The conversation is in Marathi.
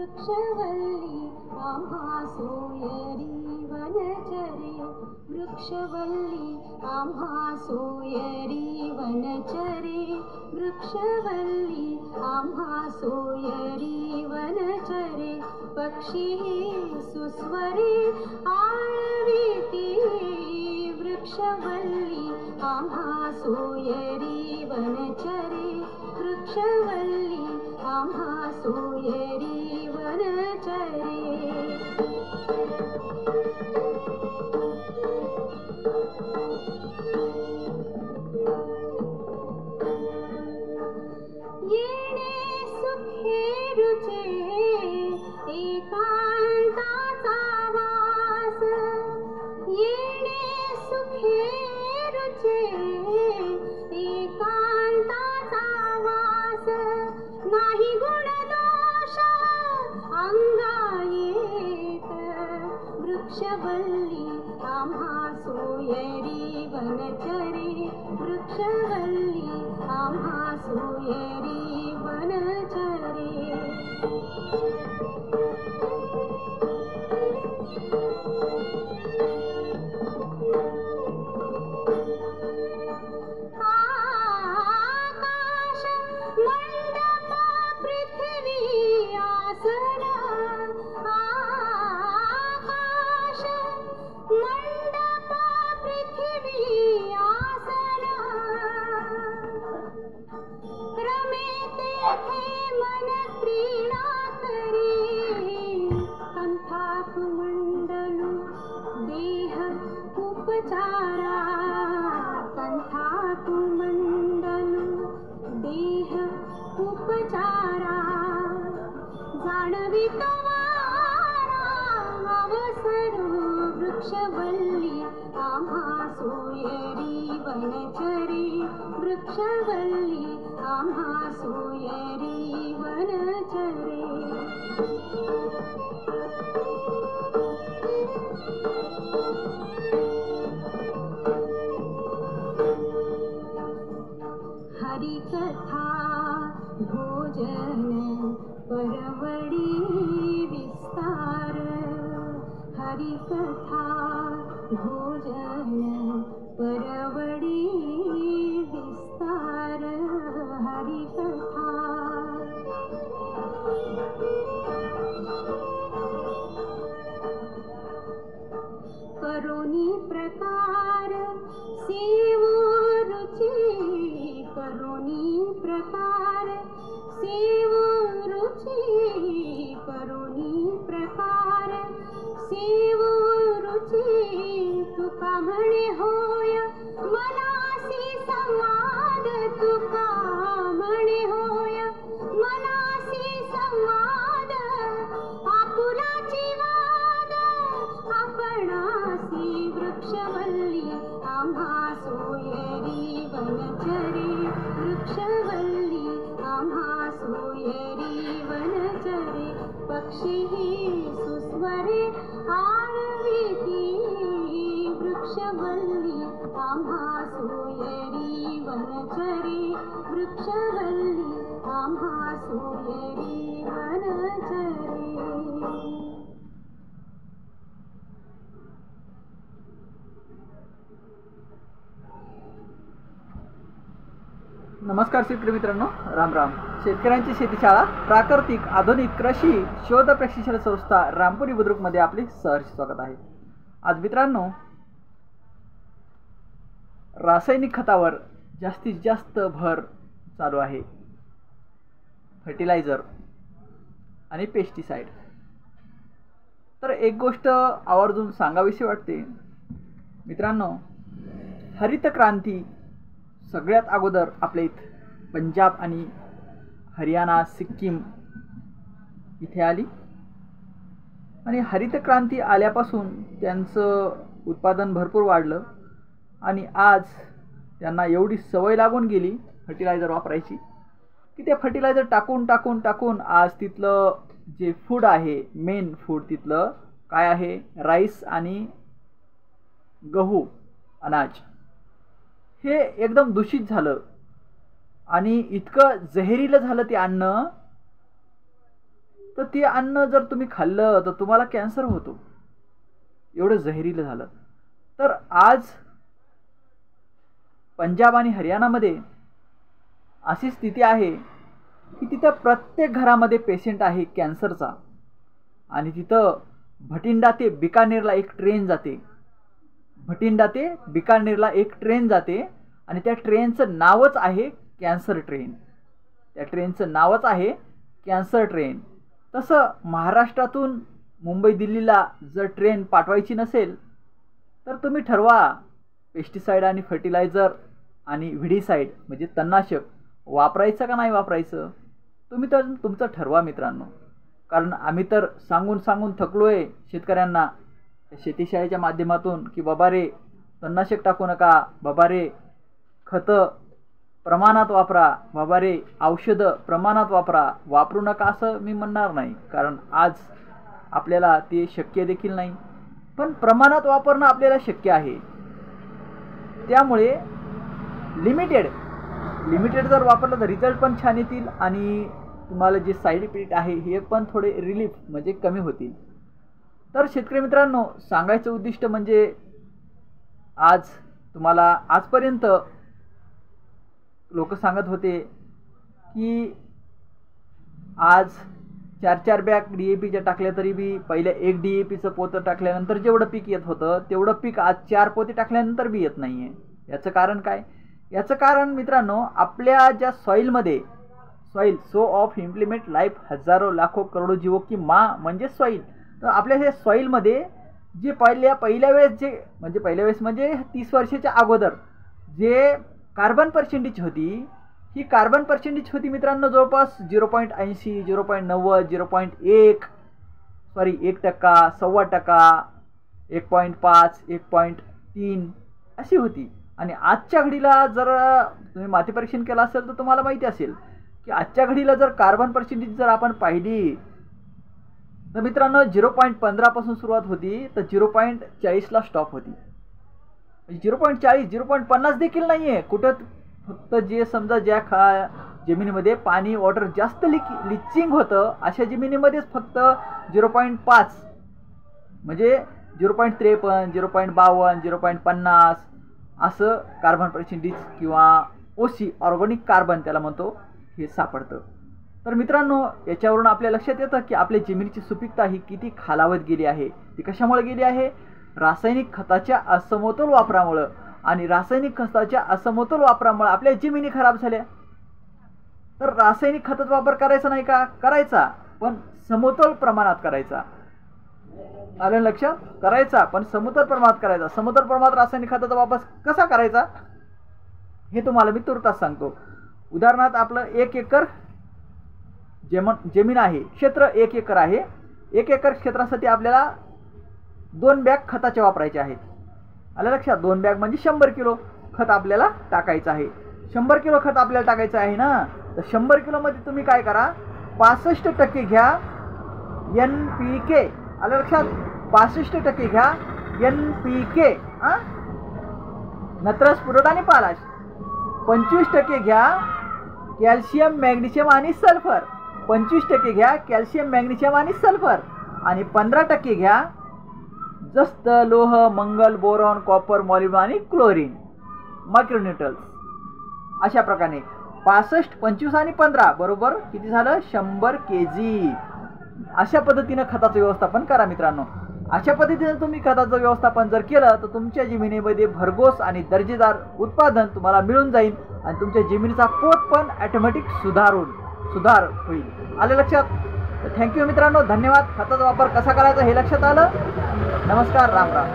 वृक्षवल्ली आम्हा सोयरी वनचरे, वृक्षवल्ली आम्हा सोयरी वनचरे, वृक्षवल्ली आम्हा सोयरी वनचरे, पक्षी सुस्वरे आळविती, वृक्षवल्ली आम्हा सोयरी वनचरे, वृक्षवल्ली आम्हा सोयरी वनचरे। येणे सुखेरुचे एकांताचा वास, येणे सुखेरुचे एकांताचा वास, नाही गुणदोष अंगा येत, वृक्षवल्ली आम्हा सोयरी वनचरे, वृक्षवल्ली आम्हा सोयरी वनचरे। आकाश मंडप पृथ्वी आसन, आकाश मंडप पृथ्वी आसन, रमेते मन क्रीडा करी, कंठाकु मंडलू देह उपचारा, कंठाकु मंडलू देह उपचारा, जाणवितो वारा अवसरो, वृक्षवल्ली आम्हा सोयरी वनचरे, वृक्षवल्ली आम्हा सोयरी वनचरे। हरिकथा भोजन परवडी विस्तार, हरिकथा भोजन परवडी विस्तार, हरिकथा। करोनी प्रकार सेवो रुचि, करोनी प्रकार सेवो रुचि, करोनी प्रकार सेवो रुचि, तुका म्हणे होय मनासी संवाद, तुका म्हणे होय मनासी संवाद, आपुलाची वाद आपणासी, वृक्षवल्ली आम्हा सोयरी वनचरे, वृक्षवल्ली आम्हा सोयरी वनचरे, पक्षी सुस्वरे आळविती, वृक्षवल्ली आम्हा सोयरी वनचरे, वृक्षवल्ली आम्हा सोयरी वनचरे। नमस्कार शेतकरी मित्रांनो, राम राम। शेतकऱ्यांची शेतीशाळा प्राकृतिक आधुनिक कृषी शोध प्रशिक्षण संस्था रामपुरी बुद्रुकमध्ये आपले सहर्ष स्वागत आहे। आज मित्रांनो, रासायनिक खतावर जास्तीत जास्त भर चालू आहे, फर्टिलायझर आणि पेस्टिसाइड। तर एक गोष्ट आवर्जून सांगावीशी वाटते मित्रांनो, हरित क्रांती सगळ्यात अगोदर आपल्या इथे पंजाब आणि हरियाणा सिक्कीम इथे आली, आणि हरित क्रांती आल्यापासून त्यांचं उत्पादन भरपूर वाढलं, आणि आज त्यांना एवढी सवय लागून गेली फर्टिलायझर वापरायची की ते फर्टिलायझर टाकून टाकून टाकून आज तिथलं जे फूड आहे, मेन फूड तिथलं काय आहे, राईस आणि गहू अनाज, हे एकदम दूषित झालं आणि इतकं जहरीलं झालं ते अन्न, तर ते अन्न जर तुम्ही खाल्लं तर तुम्हाला कॅन्सर होतो, एवढं जहरीलं झालं. तर आज पंजाब आणि हरियाणामध्ये अशी स्थिती आहे की तिथं प्रत्येक घरामध्ये पेशंट आहे कॅन्सरचा. आणि तिथं भटिंडा ते बिकानेरला एक ट्रेन जाते, भटिंडा ते बिकानेरला एक ट्रेन जाते आणि त्या ट्रेनचं नावच आहे कॅन्सर ट्रेन. त्या ट्रेनचं नावच आहे कॅन्सर ट्रेन. तसं महाराष्ट्रातून मुंबई दिल्लीला जर ट्रेन पाठवायची नसेल तर तुम्ही ठरवा पेस्टिसाईड आणि फर्टिलायझर आणि व्हिडीसाईड म्हणजे तणनाशक वापरायचं का नाही वापरायचं, तुम्ही तर तुमचं ठरवा मित्रांनो. कारण आम्ही तर सांगून सांगून थकलो आहे शेतकऱ्यांना शेतीशाळेच्या माध्यमातून की बाबा रे तणनाशक टाकू नका, बाबा रे खतं प्रमाणात वापरा, बाबा रे औषधं प्रमाणात वापरू नका असं मी म्हणणार नाही, कारण आज आपल्याला ते शक्य देखील नाही. पण प्रमाणात वापरणं आपल्याला शक्य आहे. त्यामुळे लिमिटेड जर वापरलं तर रिझल्ट पण छान येतील आणि तुम्हाला जे साईड इफेक्ट आहे हे पण थोडे रिलीफ म्हणजे कमी होतील. तर शेतकरी मित्रांनो, सांगायचं उद्दिष्ट म्हणजे आज तुम्हाला आजपर्यंत लोक सांगत होते की आज 4 बॅग DAPच्या टाकल्या तरी बी पहिल्या 1 DAPचं पोतं टाकल्यानंतर जेवढं पीक येत होतं तेवढं पीक आज 4 पोते टाकल्यानंतर बी येत नाही आहे. याचं कारण काय? याचं कारण मित्रांनो, आपल्या ज्या सॉईलमध्ये soil so of implement life हजारो लाखो करोडो जीवो की माँ म्हणजे सॉईल. तर आपल्या हे सॉईलमध्ये जे पहिल्या वेळेस म्हणजे 30 वर्षाच्या अगोदर जे कार्बन पर्सेंटेज होती, ही कार्बन पर्सेंटेज होती मित्रांनो जवळपास 0.80, 0.90, 0.1 1%, 1.25%, 1.5, 1.3 अशी होती. आणि आजच्या घडीला जर तुम्ही माती परीक्षण केलं असेल तर तुम्हाला माहिती असेल की आजच्या घडीला जर कार्बन पर्सेंटेज जर आपण पाहिली तर मित्रांनो 0.15 पासून सुरुवात होती तर 0.40ला स्टॉप होती. 0.40, 0.50 देखील नाही आहे कुठं. फक्त जे समजा ज्या जमिनीमध्ये पाणी वॉटर जास्त लिचिंग होतं अशा जमिनीमध्येच फक्त 0.5 म्हणजे 0.53, 0.52, 0.50 असं कार्बन पर्सेंटेज किंवा OC ऑर्गॅनिक कार्बन त्याला म्हणतो हे सापडतं. तर मित्रांनो, याच्यावरून आपल्या लक्षात येतं की आपल्या जमिनीची सुपीकता ही किती खालावत गेली आहे. ती कशामुळे गेली आहे? रासायनिक खताच्या असमतोल वापरामुळं. आणि रासायनिक खताच्या असमतोल वापरामुळे आपल्या जमिनी खराब झाल्या. तर रासायनिक खताचा वापर करायचा नाही का? करायचा, पण समतोल प्रमाणात करायचा. आलं लक्षात? करायचा पण समतोल प्रमाणात करायचा. समतोल प्रमाणात रासायनिक खताचा वापर कसा करायचा हे तुम्हाला मी तुर्तास सांगतो. उदाहरणार्थ आपलं 1 एकर जमीन आहे, क्षेत्र 1 एकर आहे. 1 एकर क्षेत्रासाठी आपल्याला 2 बॅग खताचे वापरायचे आहेत. आलं लक्षात? 2 बॅग म्हणजे 100 किलो खत आपल्याला टाकायचं आहे. 100 किलो खत आपल्याला टाकायचं आहे ना, तर 100 किलोमध्ये तुम्ही काय करा, 65% घ्या NPK. आलं लक्षात? 65% घ्या NPK, नत्र, स्फुरद आणि पालाश. 25% घ्या कॅल्शियम, मॅग्नेशियम आणि सल्फर. 25% घ्या कॅल्शियम, मॅग्नेशियम आणि सल्फर. आणि 15% घ्या जस्त, लोह, मंगल, बोरॉन, कॉपर, मॉलिब्डेनम आणि क्लोरीन मायक्रोन्यूट्रन्स. अशा प्रकारे 65, 25 आणि 15 बरोबर किती झालं? 100 kg. अशा पद्धतीनं खताचं व्यवस्थापन करा मित्रांनो. अशा पद्धतीने तुम्ही खताचं व्यवस्थापन जर केलं तर तुमच्या जमिनीमध्ये भरघोस आणि दर्जेदार उत्पादन तुम्हाला मिळून जाईल आणि तुमच्या जमिनीचा पोत पण ऑटोमॅटिक सुधार होईल. आलं लक्षात? तर थँक्यू मित्रांनो, धन्यवाद. खताचा वापर कसा करायचा हे लक्षात आलं. नमस्कार, राम राम.